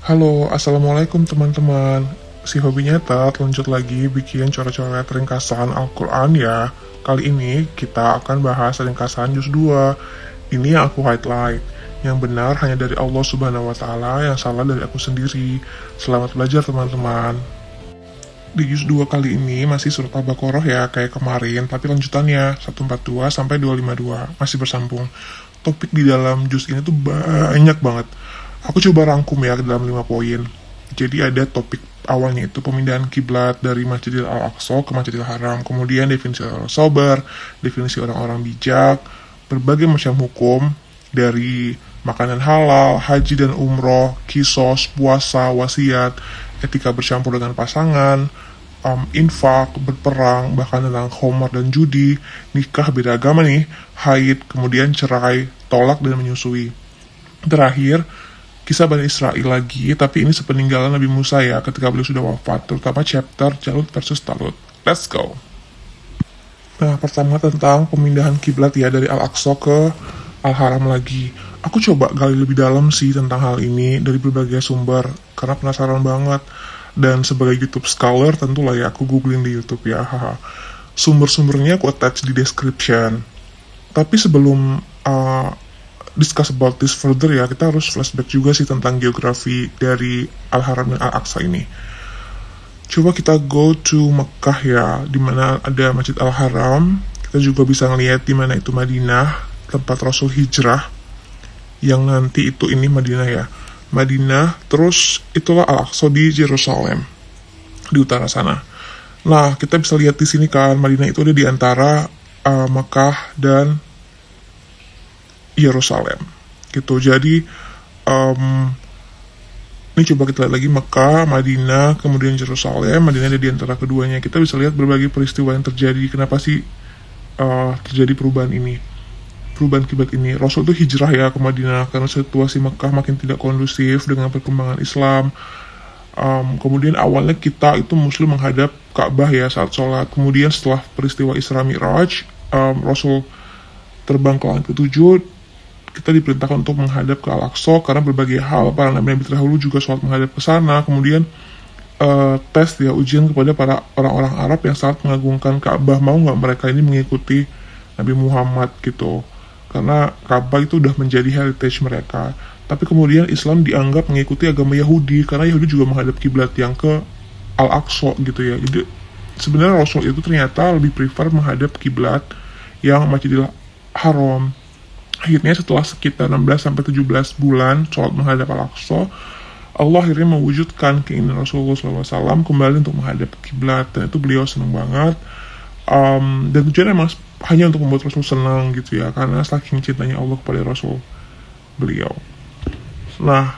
Halo, Assalamualaikum teman-teman. Si Hobi Nyetet lanjut lagi bikin coret-coret ringkasan Al-Quran ya. Kali ini kita akan bahas ringkasan juz 2. Ini yang aku highlight. Yang benar hanya dari Allah Subhanahu wa Ta'ala, yang salah dari aku sendiri. Selamat belajar teman-teman. Di juz 2 kali ini masih surat Al-Baqarah ya, kayak kemarin, tapi lanjutannya 142 sampai 252 masih bersambung. Topik di dalam juz ini tuh banyak banget. Aku coba rangkum ya ke dalam 5 poin. Jadi ada topik awalnya itu pemindahan kiblat dari Masjidil Al-Aqsa ke Masjidil Haram, kemudian definisi orang sabar, definisi orang-orang bijak, berbagai macam hukum dari makanan halal, haji dan umroh, kisos, puasa, wasiat, etika bercampur dengan pasangan, infak, berperang, bahkan tentang khamar dan judi, nikah beda agama nih, haid, kemudian cerai, tolak dan menyusui. Terakhir, kisah Bani Israel lagi, tapi ini sepeninggalan Nabi Musa ya, ketika beliau sudah wafat, terutama chapter Jalut versus Talut. Let's go! Nah, pertama tentang pemindahan kiblat ya, dari Al-Aqsa ke Al-Haram lagi. Aku coba gali lebih dalam sih tentang hal ini dari berbagai sumber, karena penasaran banget. Dan sebagai YouTube scholar, tentulah ya aku googling di YouTube ya, haha. Sumber-sumbernya aku attach di description. Tapi sebelum discuss about this further ya, kita harus flashback juga sih tentang geografi dari Al-Haram dan Al-Aqsa ini. Coba kita go to Mekah ya, di mana ada Masjid Al-Haram. Kita juga bisa ngeliat di mana itu Madinah, tempat Rasul hijrah. Yang nanti itu ini Madinah ya. Madinah, terus itulah Al-Aqsa di Yerusalem, di utara sana. Nah, kita bisa lihat di sini kan, Madinah itu ada di antara Mekah dan Yerusalem gitu. Jadi ini coba kita lihat lagi Mekah, Madinah, kemudian Yerusalem. Madinah ada di antara keduanya. Kita bisa lihat berbagai peristiwa yang terjadi. Kenapa sih terjadi perubahan ini, perubahan kiblat ini? Rasul itu hijrah ya ke Madinah karena situasi Mekah makin tidak kondusif dengan perkembangan Islam. Kemudian awalnya kita itu Muslim menghadap Ka'bah ya saat sholat. Kemudian setelah peristiwa Isra Mi'raj, Rasul terbang ke langit ketujuh, kita diperintahkan untuk menghadap ke Al-Aqsa karena berbagai hal. Para nabi terdahulu juga sholat menghadap ke sana. Kemudian tes ya, ujian kepada para orang-orang Arab yang sangat mengagungkan Ka'bah. Mau nggak mereka ini mengikuti Nabi Muhammad gitu, karena Ka'bah itu udah menjadi heritage mereka. Tapi kemudian Islam dianggap mengikuti agama Yahudi karena Yahudi juga menghadap kiblat yang ke Al-Aqsa gitu ya. Jadi sebenarnya Rasul itu ternyata lebih prefer menghadap kiblat yang Masjidil Haram. Akhirnya setelah sekitar 16-17 bulan sholat menghadap Al-Aqsa, Allah akhirnya mewujudkan keinginan Rasulullah SAW kembali untuk menghadap kiblat, dan itu beliau senang banget. Dan tujuannya memang hanya untuk membuat Rasul senang gitu ya, karena saking cintanya Allah kepada Rasul beliau. Nah,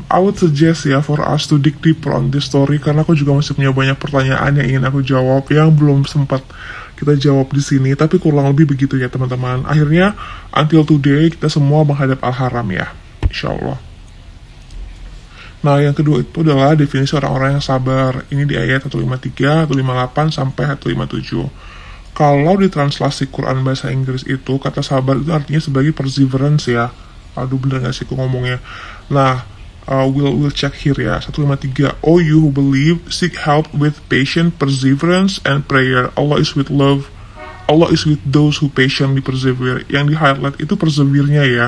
I would suggest ya for us to dig deeper on this story, karena aku juga masih punya banyak pertanyaan yang ingin aku jawab yang belum sempat kita jawab di sini, tapi kurang lebih begitu ya teman-teman. Akhirnya until today kita semua menghadap Al-Haram ya, insyaallah. Nah, yang kedua itu adalah definisi orang-orang yang sabar. Ini di ayat 153, 158 sampai 157. Kalau ditranslasi Quran bahasa Inggris itu, kata sabar itu artinya sebagai perseverance ya. Aduh, bener gak sih aku ngomongnya? Nah, we'll check here ya. 153. Oh, you who believe, seek help with patience, perseverance, and prayer. Allah is with love. Allah is with those who patiently persevere. Yang di highlight itu persevere-nya ya.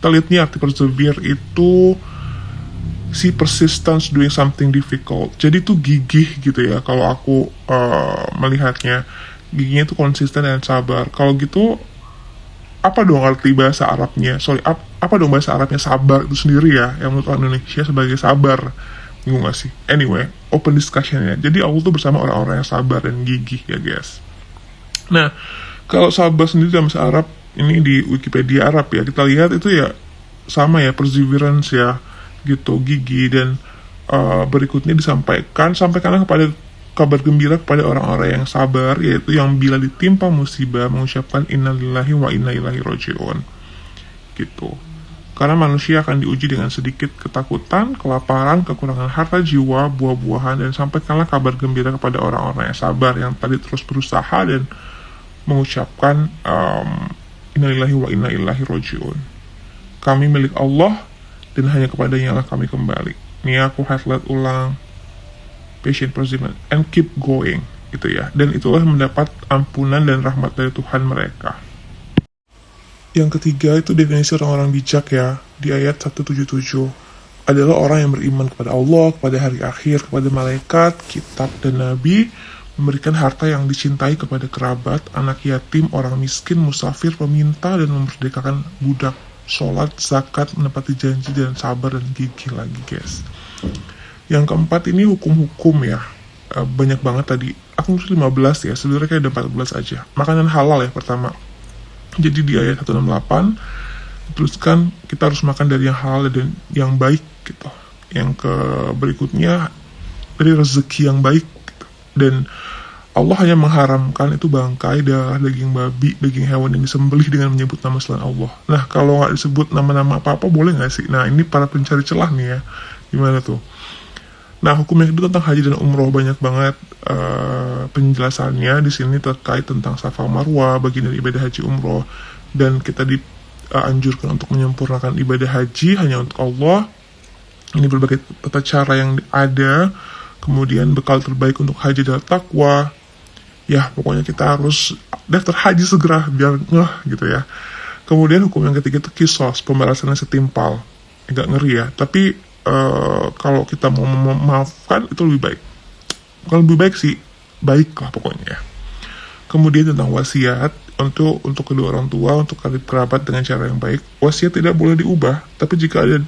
Kita lihat nih arti persevere itu si persistence doing something difficult. Jadi itu gigih gitu ya. Kalau aku melihatnya, giginya itu konsisten dan sabar. Kalau gitu, apa dong arti bahasa Arabnya? Apa dong bahasa Arabnya sabar itu sendiri ya, yang menurut orang Indonesia sebagai sabar? Bingung gak sih? Anyway, open discussion ya. Jadi Allah tuh bersama orang-orang yang sabar dan gigih ya guys. Nah, kalau sabar sendiri dalam bahasa Arab, ini di Wikipedia Arab ya, kita lihat itu ya sama ya, perseverance ya gitu, gigi. Dan berikutnya sampaikanlah kepada kabar gembira kepada orang-orang yang sabar, yaitu yang bila ditimpa musibah mengucapkan innalillahi wa inna ilaihi raji'un gitu. Karena manusia akan diuji dengan sedikit ketakutan, kelaparan, kekurangan harta jiwa, buah-buahan, dan sampaikanlah kabar gembira kepada orang-orang yang sabar, yang tadi terus berusaha dan mengucapkan innalillahi wa inna ilaihi raji'un. Kami milik Allah dan hanya kepadanya lah kami kembali. Ini aku highlight ulang, patient perseverance and keep going, gitu ya. Dan itulah mendapat ampunan dan rahmat dari Tuhan mereka. Yang ketiga itu definisi orang-orang bijak ya, di ayat 177 adalah orang yang beriman kepada Allah, kepada hari akhir, kepada malaikat, kitab, dan nabi, memberikan harta yang dicintai kepada kerabat, anak yatim, orang miskin, musafir, peminta, dan memerdekakan budak, sholat, zakat, menepati janji, dan sabar, dan gigih lagi guys. Yang keempat ini hukum-hukum ya, banyak banget tadi, aku nulis 15 ya, sebenarnya kayak ada 14 aja. Makanan halal ya pertama. Jadi di ayat 168 dituliskan kita harus makan dari yang halal dan yang baik gitu. Yang ke berikutnya dari rezeki yang baik gitu. Dan Allah hanya mengharamkan itu bangkai, darah, daging babi, daging hewan yang disembelih dengan menyebut nama selain Allah. Nah kalau nggak disebut nama-nama apa-apa boleh nggak sih? Nah ini para pencari celah nih ya, gimana tuh? Nah, hukum yang kedua tentang haji dan umroh banyak banget penjelasannya di sini terkait tentang Safa Marwah, bagian dari ibadah haji umroh, dan kita dianjurkan untuk menyempurnakan ibadah haji hanya untuk Allah. Ini berbagai tata cara yang ada, kemudian bekal terbaik untuk haji adalah takwa. Ya, pokoknya kita harus daftar haji segera biar ngeh gitu ya. Kemudian hukum yang ketiga itu kisos, pembalasan yang setimpal. Agak ngeri ya, tapi kalau kita mau memaafkan itu lebih baik. Bukan lebih baik sih, baik lah pokoknya ya. Kemudian tentang wasiat untuk kedua orang tua, untuk kerabat dengan cara yang baik. Wasiat tidak boleh diubah, tapi jika ada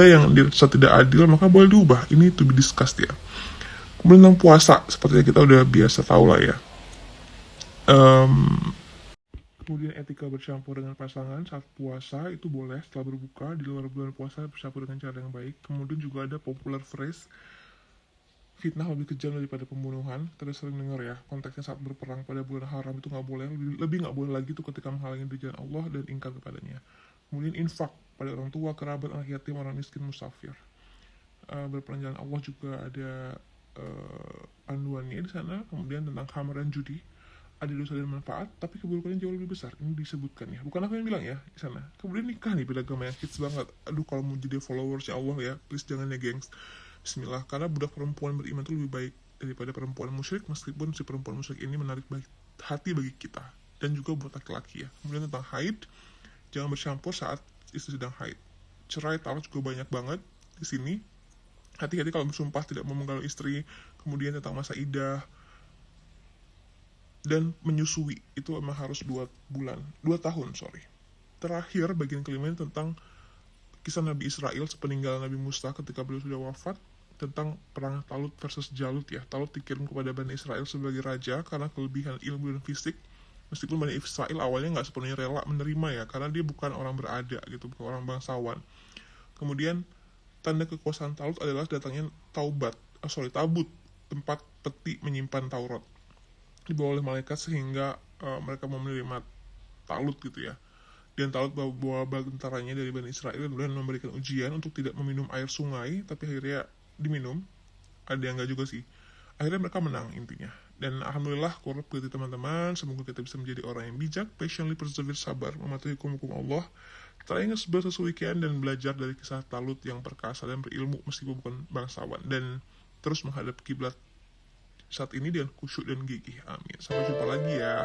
yang dirasa tidak adil maka boleh diubah. Ini to be discussed ya. Kemudian tentang puasa, seperti yang kita udah biasa tahu lah ya. Kemudian etika bercampur dengan pasangan saat puasa itu boleh setelah berbuka, di luar bulan puasa bercampur dengan cara yang baik. Kemudian juga ada popular phrase, fitnah lebih kejam daripada pembunuhan. Kita sering dengar ya, konteksnya saat berperang pada bulan haram itu nggak boleh, lebih nggak boleh lagi tuh ketika menghalangi di jalan Allah dan ingkar kepadanya. Kemudian infak pada orang tua, kerabat, anak yatim, orang miskin, musafir. Berperang Allah juga ada panduannya di sana. Kemudian tentang khamar dan judi, ada dosa dan manfaat, tapi keburukannya jauh lebih besar. Ini disebutkan ya, bukan aku yang bilang ya di sana. Kemudian nikah nih, beda agama yang hits banget. Aduh, kalau mau jadi followersnya Allah ya, please jangan ya gengs. Bismillah, karena budak perempuan beriman itu lebih baik daripada perempuan musyrik, meskipun si perempuan musyrik ini menarik hati bagi kita dan juga buat laki-laki ya. Kemudian tentang haid, jangan bercampur saat istri sedang haid. Cerai talak juga banyak banget di sini. Hati-hati kalau bersumpah tidak mau menggalau istri. Kemudian tentang masa idah dan menyusui itu emang harus 2 tahun. Terakhir bagian kelima tentang kisah Nabi Israel sepeninggalan Nabi Musa ketika beliau sudah wafat, tentang perang Talut versus Jalut ya. Talut dikirim kepada Bani Israel sebagai raja karena kelebihan ilmu dan fisik, meskipun Bani Israel awalnya nggak sepenuhnya rela menerima ya, karena dia bukan orang berada gitu, bukan orang bangsawan. Kemudian tanda kekuasaan Talut adalah datangnya tabut, tempat peti menyimpan Taurat, dibawa oleh malaikat sehingga mereka mau menerima Talut gitu ya. Dan Talut bawa tentaranya dari Bani Israel dan memberikan ujian untuk tidak meminum air sungai, tapi akhirnya diminum. Ada yang enggak juga sih. Akhirnya mereka menang intinya. Dan alhamdulillah korep berarti teman-teman, semoga kita bisa menjadi orang yang bijak, patiently persevere, sabar, mematuhi hukum-hukum Allah, teringat sebatas weekend dan belajar dari kisah Talut yang perkasa dan berilmu meskipun bukan bangsawan, dan terus menghadap kiblat saat ini dengan khusyuk dan gigih. Amin. Sampai jumpa lagi ya.